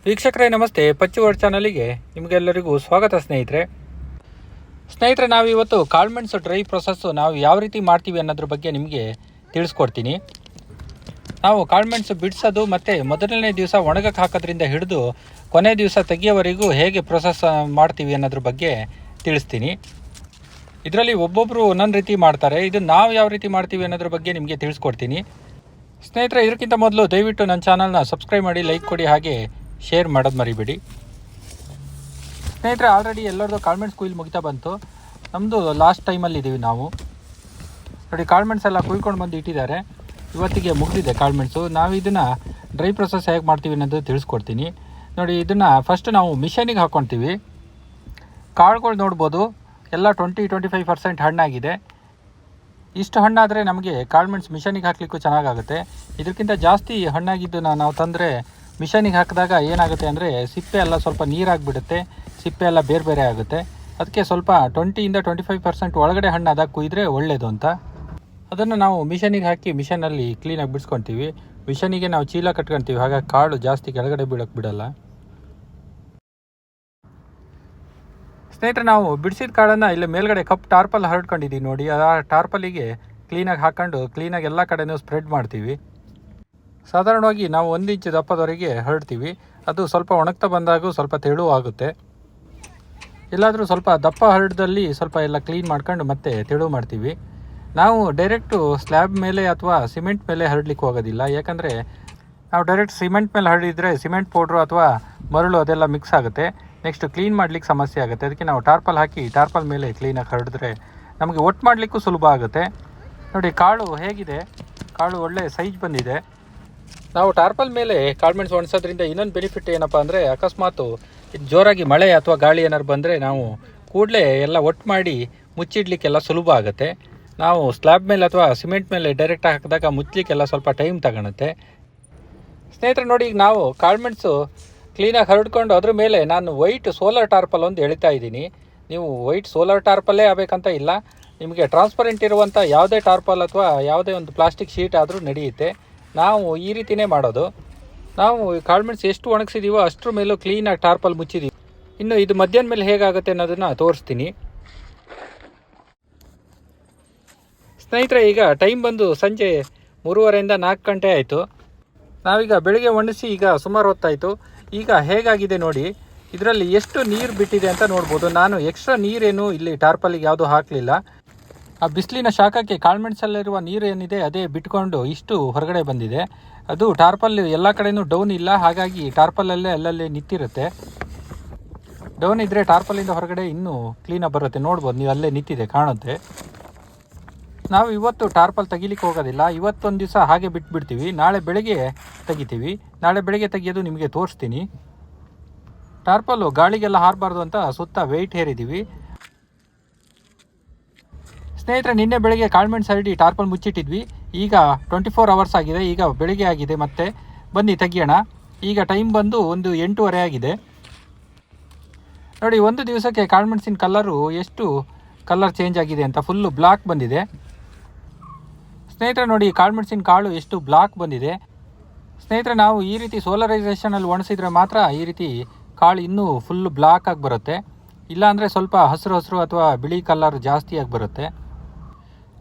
ವೀಕ್ಷಕರೇ ನಮಸ್ತೆ, ಪಚ್ಚು ವರ್ಡ್ ಚಾನಲಿಗೆ ನಿಮಗೆಲ್ಲರಿಗೂ ಸ್ವಾಗತ ಸ್ನೇಹಿತರೆ. ನಾವಿವತ್ತು ಕಾಳುಮೆಣಸು ಡ್ರೈ ಪ್ರೊಸೆಸ್ಸು ನಾವು ಯಾವ ರೀತಿ ಮಾಡ್ತೀವಿ ಅನ್ನೋದ್ರ ಬಗ್ಗೆ ನಿಮಗೆ ತಿಳಿಸ್ಕೊಡ್ತೀನಿ. ನಾವು ಕಾಳುಮೆಣಸು ಬಿಡಿಸೋದು ಮತ್ತು ಮೊದಲನೇ ದಿವಸ ಒಣಗಕ್ಕೆ ಹಾಕೋದ್ರಿಂದ ಹಿಡಿದು ಕೊನೆ ದಿವಸ ತೆಗಿಯೋವರೆಗೂ ಹೇಗೆ ಪ್ರೊಸೆಸ್ ಮಾಡ್ತೀವಿ ಅನ್ನೋದ್ರ ಬಗ್ಗೆ ತಿಳಿಸ್ತೀನಿ. ಇದರಲ್ಲಿ ಒಬ್ಬೊಬ್ಬರು ಒಂದೊಂದು ರೀತಿ ಮಾಡ್ತಾರೆ. ಇದು ನಾವು ಯಾವ ರೀತಿ ಮಾಡ್ತೀವಿ ಅನ್ನೋದ್ರ ಬಗ್ಗೆ ನಿಮಗೆ ತಿಳಿಸ್ಕೊಡ್ತೀನಿ. ಸ್ನೇಹಿತರೆ, ಇದಕ್ಕಿಂತ ಮೊದಲು ದಯವಿಟ್ಟು ನನ್ನ ಚಾನಲ್ನ ಸಬ್ಸ್ಕ್ರೈಬ್ ಮಾಡಿ, ಲೈಕ್ ಕೊಡಿ, ಹಾಗೆ ಶೇರ್ ಮಾಡೋದು ಮರಿಬೇಡಿ. ಸ್ನೇಹಿತರೆ, ಆಲ್ರೆಡಿ ಎಲ್ಲರದ್ದು ಕಾಳುಮೆಣಸು ಕುಯ್ಲು ಮುಗಿತಾ ಬಂತು. ನಮ್ಮದು ಲಾಸ್ಟ್ ಟೈಮಲ್ಲಿ ಇದ್ದೀವಿ ನಾವು. ನೋಡಿ, ಕಾಳುಮೆಣಸೆಲ್ಲ ಕುಯ್ಕೊಂಡು ಬಂದು ಇಟ್ಟಿದ್ದಾರೆ. ಇವತ್ತಿಗೆ ಮುಗಿದಿದೆ ಕಾಳುಮೆಣಸು. ನಾವು ಇದನ್ನು ಡ್ರೈ ಪ್ರೊಸೆಸ್ ಹೇಗೆ ಮಾಡ್ತೀವಿ ಅನ್ನೋದು ತಿಳಿಸ್ಕೊಡ್ತೀನಿ. ನೋಡಿ, ಇದನ್ನು ಫಸ್ಟ್ ನಾವು ಮಿಷನಿಗೆ ಹಾಕ್ಕೊಳ್ತೀವಿ. ಕಾಳುಗಳು ನೋಡ್ಬೋದು, ಎಲ್ಲ 20-25% ಹಣ್ಣಾಗಿದೆ. ಇಷ್ಟು ಹಣ್ಣಾದರೆ ನಮಗೆ ಕಾಳುಮೆಣಸು ಮಿಷನಿಗೆ ಹಾಕಲಿಕ್ಕೂ ಚೆನ್ನಾಗಾಗುತ್ತೆ. ಇದಕ್ಕಿಂತ ಜಾಸ್ತಿ ಹಣ್ಣಾಗಿದ್ದನ್ನು ನಾವು ತಂದರೆ ಮಿಷನಿಗೆ ಹಾಕಿದಾಗ ಏನಾಗುತ್ತೆ ಅಂದರೆ ಸಿಪ್ಪೆ ಎಲ್ಲ ಸ್ವಲ್ಪ ನೀರಾಗಿಬಿಡುತ್ತೆ, ಸಿಪ್ಪೆ ಎಲ್ಲ ಬೇರೆ ಬೇರೆ ಆಗುತ್ತೆ. ಅದಕ್ಕೆ ಸ್ವಲ್ಪ 20-25% ಒಳಗಡೆ ಹಣ್ಣಾದಾಗ ಕುಯ್ದರೆ ಒಳ್ಳೆಯದು ಅಂತ. ಅದನ್ನು ನಾವು ಮಿಷನಿಗೆ ಹಾಕಿ ಮಿಷನಲ್ಲಿ ಕ್ಲೀನಾಗಿ ಬಿಡಿಸ್ಕೊತೀವಿ. ಮಿಷನಿಗೆ ನಾವು ಚೀಲ ಕಟ್ಕೊತೀವಿ, ಹಾಗಾಗಿ ಕಾಳು ಜಾಸ್ತಿ ಕೆಳಗಡೆ ಬೀಳೋಕ್ಕೆ ಬಿಡೋಲ್ಲ. ಸ್ನೇಹಿತರೆ, ನಾವು ಬಿಡಿಸಿದ ಕಾಳನ್ನು ಇಲ್ಲಿ ಮೇಲ್ಗಡೆ ಕಪ್ ಟಾರ್ಪಲ್ ಹರಡ್ಕೊಂಡಿದ್ದೀವಿ ನೋಡಿ. ಆ ಟಾರ್ಪಲಿಗೆ ಕ್ಲೀನಾಗಿ ಹಾಕ್ಕೊಂಡು ಕ್ಲೀನಾಗಿ ಎಲ್ಲ ಕಡೆಯೂ ಸ್ಪ್ರೆಡ್ ಮಾಡ್ತೀವಿ. ಸಾಧಾರಣವಾಗಿ ನಾವು 1 ಇಂಚು ದಪ್ಪದವರೆಗೆ ಹರಡ್ತೀವಿ. ಅದು ಸ್ವಲ್ಪ ಒಣಗ್ತಾ ಬಂದಾಗ ಸ್ವಲ್ಪ ತೆಳು ಆಗುತ್ತೆ. ಎಲ್ಲಾದರೂ ಸ್ವಲ್ಪ ದಪ್ಪ ಹರಡ್ದಲ್ಲಿ ಸ್ವಲ್ಪ ಎಲ್ಲ ಕ್ಲೀನ್ ಮಾಡ್ಕೊಂಡು ಮತ್ತೆ ತೆಳು ಮಾಡ್ತೀವಿ. ನಾವು ಡೈರೆಕ್ಟು ಸ್ಲ್ಯಾಬ್ ಮೇಲೆ ಅಥವಾ ಸಿಮೆಂಟ್ ಮೇಲೆ ಹರಡ್ಲಿಕ್ಕೆ ಹೋಗೋದಿಲ್ಲ. ಯಾಕಂದರೆ ನಾವು ಡೈರೆಕ್ಟ್ ಸಿಮೆಂಟ್ ಮೇಲೆ ಹರಡಿದರೆ ಸಿಮೆಂಟ್ ಪೌಡ್ರು ಅಥವಾ ಮರಳು ಅದೆಲ್ಲ ಮಿಕ್ಸ್ ಆಗುತ್ತೆ. ನೆಕ್ಸ್ಟ್ ಕ್ಲೀನ್ ಮಾಡಲಿಕ್ಕೆ ಸಮಸ್ಯೆ ಆಗುತ್ತೆ. ಅದಕ್ಕೆ ನಾವು ಟಾರ್ಪಲ್ ಹಾಕಿ ಟಾರ್ಪಲ್ ಮೇಲೆ ಕ್ಲೀನಾಗಿ ಹರಡಿದ್ರೆ ನಮಗೆ ಒಟ್ಟು ಮಾಡಲಿಕ್ಕೂ ಸುಲಭ ಆಗುತ್ತೆ. ನೋಡಿ, ಕಾಳು ಹೇಗಿದೆ, ಕಾಳು ಒಳ್ಳೆ ಸೈಜ್ ಬಂದಿದೆ. ನಾವು ಟಾರ್ಪಲ್ ಮೇಲೆ ಕಾಳುಮೆಣಸು ಒಣಸೋದ್ರಿಂದ ಇನ್ನೊಂದು ಬೆನಿಫಿಟ್ ಏನಪ್ಪ ಅಂದರೆ, ಅಕಸ್ಮಾತು ಜೋರಾಗಿ ಮಳೆ ಅಥವಾ ಗಾಳಿ ಏನಾದ್ರು ಬಂದರೆ ನಾವು ಕೂಡಲೇ ಎಲ್ಲ ಒಟ್ಟು ಮಾಡಿ ಮುಚ್ಚಿಡ್ಲಿಕ್ಕೆಲ್ಲ ಸುಲಭ ಆಗುತ್ತೆ. ನಾವು ಸ್ಲ್ಯಾಬ್ ಮೇಲೆ ಅಥವಾ ಸಿಮೆಂಟ್ ಮೇಲೆ ಡೈರೆಕ್ಟ್ ಹಾಕಿದಾಗ ಮುಚ್ಚಲಿಕ್ಕೆಲ್ಲ ಸ್ವಲ್ಪ ಟೈಮ್ ತಗೊಳುತ್ತೆ. ಸ್ನೇಹಿತರೆ ನೋಡಿ, ಈಗ ನಾವು ಕಾಳುಮೆಣಸು ಕ್ಲೀನಾಗಿ ಹರಡ್ಕೊಂಡು ಅದ್ರ ಮೇಲೆ ನಾನು ವೈಟ್ ಸೋಲಾರ್ ಟಾರ್ಪಲ್ ಒಂದು ಎಳಿತಾ ಇದ್ದೀನಿ. ನೀವು ವೈಟ್ ಸೋಲಾರ್ ಟಾರ್ಪಲ್ಲೇ ಆಗಬೇಕಂತ ಇಲ್ಲ, ನಿಮಗೆ ಟ್ರಾನ್ಸ್ಪರೆಂಟ್ ಇರುವಂಥ ಯಾವುದೇ ಟಾರ್ಪಲ್ ಅಥವಾ ಯಾವುದೇ ಒಂದು ಪ್ಲಾಸ್ಟಿಕ್ ಶೀಟ್ ಆದರೂ ನಡೆಯುತ್ತೆ. ನಾವು ಈ ರೀತಿಯೇ ಮಾಡೋದು. ನಾವು ಕಾಳುಮೆಣಸು ಎಷ್ಟು ಒಣಗಿಸಿದ್ದೀವೋ ಅಷ್ಟರ ಮೇಲೂ ಕ್ಲೀನಾಗಿ ಟಾರ್ಪಲ್ ಮುಚ್ಚಿದ್ದೀವಿ. ಇನ್ನು ಇದು ಮಧ್ಯಾಹ್ನ ಮೇಲೆ ಹೇಗಾಗುತ್ತೆ ಅನ್ನೋದನ್ನು ತೋರಿಸ್ತೀನಿ. ಸ್ನೇಹಿತರೆ, ಈಗ ಟೈಮ್ ಬಂದು ಸಂಜೆ 3:30 4 ಗಂಟೆ ಆಯಿತು. ನಾವೀಗ ಬೆಳಿಗ್ಗೆ ಒಣಗಿಸಿ ಈಗ ಸುಮಾರು ಹೊತ್ತಾಯಿತು. ಈಗ ಹೇಗಾಗಿದೆ ನೋಡಿ, ಇದರಲ್ಲಿ ಎಷ್ಟು ನೀರು ಬಿಟ್ಟಿದೆ ಅಂತ ನೋಡ್ಬೋದು. ನಾನು ಎಕ್ಸ್ಟ್ರಾ ನೀರೇನು ಇಲ್ಲಿ ಟಾರ್ಪಲಿಗೆ ಯಾವುದೂ ಹಾಕಲಿಲ್ಲ. ಆ ಬಿಸಿಲಿನ ಶಾಖಕ್ಕೆ ಕಾಳುಮೆಣಸಲ್ಲಿರುವ ನೀರು ಏನಿದೆ ಅದೇ ಬಿಟ್ಕೊಂಡು ಇಷ್ಟು ಹೊರಗಡೆ ಬಂದಿದೆ. ಅದು ಟಾರ್ಪಲ್ ಎಲ್ಲ ಕಡೆಯೂ ಡೌನ್ ಇಲ್ಲ, ಹಾಗಾಗಿ ಟಾರ್ಪಲಲ್ಲೇ ಅಲ್ಲಲ್ಲಿ ನಿಂತಿರುತ್ತೆ. ಡೌನ್ ಇದ್ದರೆ ಟಾರ್ಪಲಿಂದ ಹೊರಗಡೆ ಇನ್ನೂ ಕ್ಲೀನಾಗಿ ಬರುತ್ತೆ. ನೋಡ್ಬೋದು ನೀವು, ಅಲ್ಲೇ ನಿಂತಿದೆ, ಕಾಣುತ್ತೆ. ನಾವು ಇವತ್ತು ಟಾರ್ಪಲ್ ತೆಗಿಲಿಕ್ಕೆ ಹೋಗೋದಿಲ್ಲ. ಇವತ್ತೊಂದು ದಿವಸ ಹಾಗೆ ಬಿಟ್ಬಿಡ್ತೀವಿ. ನಾಳೆ ಬೆಳಗ್ಗೆ ತೆಗಿತೀವಿ. ನಾಳೆ ಬೆಳಗ್ಗೆ ತೆಗಿಯೋದು ನಿಮಗೆ ತೋರಿಸ್ತೀನಿ. ಟಾರ್ಪಲ್ಲು ಗಾಳಿಗೆಲ್ಲ ಹಾರಬಾರ್ದು ಅಂತ ಸುತ್ತ ವೆಯ್ಟ್ ಹೇರಿದ್ದೀವಿ. ಸ್ನೇಹಿತರೆ, ನಿನ್ನೆ ಬೆಳಗ್ಗೆ ಕಾಳುಮೆಣಸು ಹರಡಿ ಟಾರ್ಪಲ್ ಮುಚ್ಚಿಟ್ಟಿದ್ವಿ. ಈಗ 24 ಅವರ್ಸ್ ಆಗಿದೆ. ಈಗ ಬೆಳಗ್ಗೆ ಆಗಿದೆ. ಮತ್ತೆ ಬನ್ನಿ ತೆಗಿಯೋಣ. ಈಗ ಟೈಮ್ ಬಂದು 8:30 ಆಗಿದೆ. ನೋಡಿ, ಒಂದು ದಿವಸಕ್ಕೆ ಕಾಳುಮೆಣಸಿನ ಕಲರು ಎಷ್ಟು ಕಲರ್ ಚೇಂಜ್ ಆಗಿದೆ ಅಂತ. ಫುಲ್ಲು ಬ್ಲಾಕ್ ಬಂದಿದೆ. ಸ್ನೇಹಿತರೆ ನೋಡಿ, ಕಾಳುಮೆಣಸಿನ ಕಾಳು ಎಷ್ಟು ಬ್ಲಾಕ್ ಬಂದಿದೆ. ಸ್ನೇಹಿತರೆ, ನಾವು ಈ ರೀತಿ ಸೋಲರೈಸೇಷನಲ್ಲಿ ಒಣಸಿದ್ರೆ ಮಾತ್ರ ಈ ರೀತಿ ಕಾಳು ಇನ್ನೂ ಫುಲ್ಲು ಬ್ಲಾಕ್ ಆಗಿ ಬರುತ್ತೆ. ಇಲ್ಲಾಂದರೆ ಸ್ವಲ್ಪ ಹಸಿರು ಅಥವಾ ಬಿಳಿ ಕಲರ್ ಜಾಸ್ತಿಯಾಗಿ ಬರುತ್ತೆ.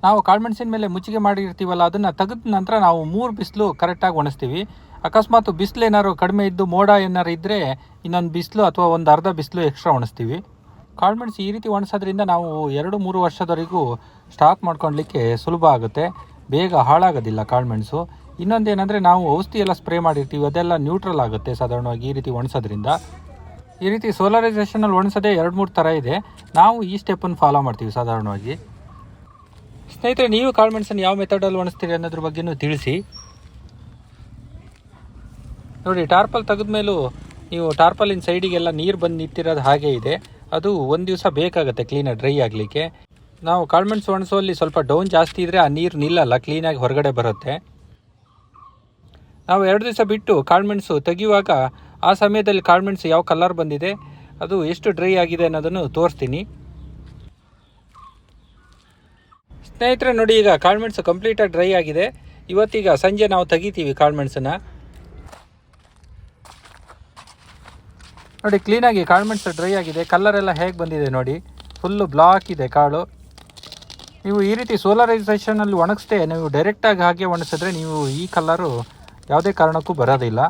ನಾವು ಕಾಳುಮೆಣಸಿನ ಮೇಲೆ ಮುಚ್ಚಿಗೆ ಮಾಡಿರ್ತೀವಲ್ಲ, ಅದನ್ನು ತೆಗೆದ ನಂತರ ನಾವು 3 ಬಿಸಿಲು ಕರೆಕ್ಟಾಗಿ ಒಣಸ್ತೀವಿ. ಅಕಸ್ಮಾತ್ ಬಿಸಿಲು ಏನಾದ್ರು ಕಡಿಮೆ ಇದ್ದು ಮೋಡ ಏನಾರು ಇದ್ದರೆ ಇನ್ನೊಂದು ಬಿಸಿಲು ಅಥವಾ ಒಂದು ಅರ್ಧ ಬಿಸಿಲು ಎಕ್ಸ್ಟ್ರಾ ಒಣಸ್ತೀವಿ. ಕಾಳುಮೆಣಸು ಈ ರೀತಿ ಒಣಸೋದ್ರಿಂದ ನಾವು 2-3 ವರ್ಷದವರೆಗೂ ಸ್ಟಾಕ್ ಮಾಡ್ಕೊಳ್ಲಿಕ್ಕೆ ಸುಲಭ ಆಗುತ್ತೆ. ಬೇಗ ಹಾಳಾಗೋದಿಲ್ಲ ಕಾಳುಮೆಣಸು. ಇನ್ನೊಂದೇನೆಂದರೆ, ನಾವು ಔಷಧಿ ಎಲ್ಲ ಸ್ಪ್ರೇ ಮಾಡಿರ್ತೀವಿ, ಅದೆಲ್ಲ ನ್ಯೂಟ್ರಲ್ ಆಗುತ್ತೆ ಸಾಧಾರಣವಾಗಿ ಈ ರೀತಿ ಒಣಸೋದ್ರಿಂದ. ಈ ರೀತಿ ಸೋಲರೈಸೇಷನಲ್ಲಿ ಒಣಸೋದೇ 2-3 ಥರ ಇದೆ. ನಾವು ಈ ಸ್ಟೆಪ್ಪನ್ನು ಫಾಲೋ ಮಾಡ್ತೀವಿ ಸಾಧಾರಣವಾಗಿ. ಸ್ನೇಹಿತರೆ, ನೀವು ಕಾಳುಮೆಣಸನ್ನು ಯಾವ ಮೆಥಡಲ್ಲಿ ಒಣಸ್ತೀರಿ ಅನ್ನೋದ್ರ ಬಗ್ಗೆಯೂ ತಿಳಿಸಿ. ನೋಡಿ, ಟಾರ್ಪಲ್ ತೆಗೆದ ಮೇಲೂ ನೀವು ಟಾರ್ಪಲಿನ ಸೈಡಿಗೆಲ್ಲ ನೀರು ಬಂದು ನಿಂತಿರೋದು ಹಾಗೇ ಇದೆ. ಅದು ಒಂದು ದಿವಸ ಬೇಕಾಗುತ್ತೆ ಕ್ಲೀನಾಗಿ ಡ್ರೈ ಆಗಲಿಕ್ಕೆ. ನಾವು ಕಾಳುಮೆಣಸು ಒಣಸುವಲ್ಲಿ ಸ್ವಲ್ಪ ಡೌನ್ ಜಾಸ್ತಿ ಇದ್ದರೆ ಆ ನೀರು ನಿಲ್ಲಲ್ಲ, ಕ್ಲೀನಾಗಿ ಹೊರಗಡೆ ಬರುತ್ತೆ. ನಾವು 2 ದಿವಸ ಬಿಟ್ಟು ಕಾಳುಮೆಣಸು ತೆಗೆಯುವಾಗ ಆ ಸಮಯದಲ್ಲಿ ಕಾಳುಮೆಣಸು ಯಾವ ಕಲರ್ ಬಂದಿದೆ, ಅದು ಎಷ್ಟು ಡ್ರೈ ಆಗಿದೆ ಅನ್ನೋದನ್ನು ತೋರಿಸ್ತೀನಿ. ಸ್ನೇಹಿತರೆ ನೋಡಿ, ಈಗ ಕಾಳುಮೆಣಸು ಕಂಪ್ಲೀಟಾಗಿ ಡ್ರೈ ಆಗಿದೆ. ಇವತ್ತೀಗ ಸಂಜೆ ನಾವು ತೆಗಿತೀವಿ ಕಾಳುಮೆಣಸನ್ನು. ನೋಡಿ ಕ್ಲೀನಾಗಿ ಕಾಳುಮೆಣಸು ಡ್ರೈ ಆಗಿದೆ, ಕಲರೆಲ್ಲ ಹೇಗೆ ಬಂದಿದೆ ನೋಡಿ, ಫುಲ್ಲು ಬ್ಲಾಕ್ ಇದೆ ಕಾಳು. ನೀವು ಈ ರೀತಿ ಸೋಲರೈಸೇಷನಲ್ಲಿ ಒಣಗಿಸ್ದೆ ನೀವು ಡೈರೆಕ್ಟಾಗಿ ಹಾಗೆ ಒಣಗಿಸಿದ್ರೆ ನೀವು ಈ ಕಲರು ಯಾವುದೇ ಕಾರಣಕ್ಕೂ ಬರೋದಿಲ್ಲ.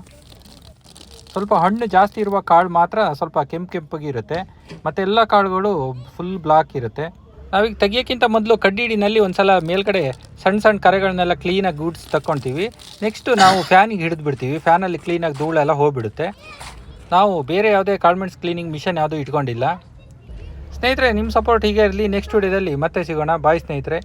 ಸ್ವಲ್ಪ ಹಣ್ಣು ಜಾಸ್ತಿ ಇರುವ ಕಾಳು ಮಾತ್ರ ಸ್ವಲ್ಪ ಕೆಂಪಗಿರುತ್ತೆ, ಮತ್ತು ಎಲ್ಲ ಕಾಳುಗಳು ಫುಲ್ ಬ್ಲಾಕ್ ಇರುತ್ತೆ. ನಾವೀಗ ತೆಗಿಯೋಕ್ಕಿಂತ ಮೊದಲು ಕಡ್ಡಿಡಿನಲ್ಲಿ ಒಂದು ಸಲ ಮೇಲ್ಗಡೆ ಸಣ್ಣ ಸಣ್ಣ ಕರೆಗಳನ್ನೆಲ್ಲ ಕ್ಲೀನಾಗಿ ಗೂಡ್ಸ್ ತಗೊಳ್ತೀವಿ. ನೆಕ್ಸ್ಟು ನಾವು ಫ್ಯಾನಿಗೆ ಹಿಡಿದು ಬಿಡ್ತೀವಿ, ಫ್ಯಾನಲ್ಲಿ ಕ್ಲೀನಾಗಿ ಧೂಳೆಲ್ಲ ಹೋಗಿಬಿಡುತ್ತೆ. ನಾವು ಬೇರೆ ಯಾವುದೇ ಕಾಳುಮೆಣಸು ಕ್ಲೀನಿಂಗ್ ಮಿಷನ್ ಯಾವುದೂ ಇಟ್ಕೊಂಡಿಲ್ಲ. ಸ್ನೇಹಿತರೆ, ನಿಮ್ಮ ಸಪೋರ್ಟ್ ಹೀಗೆ ಇರಲಿ. ನೆಕ್ಸ್ಟ್ ವಿಡಿಯೋದಲ್ಲಿ ಮತ್ತೆ ಸಿಗೋಣ. ಬಾಯ್ ಸ್ನೇಹಿತರೆ.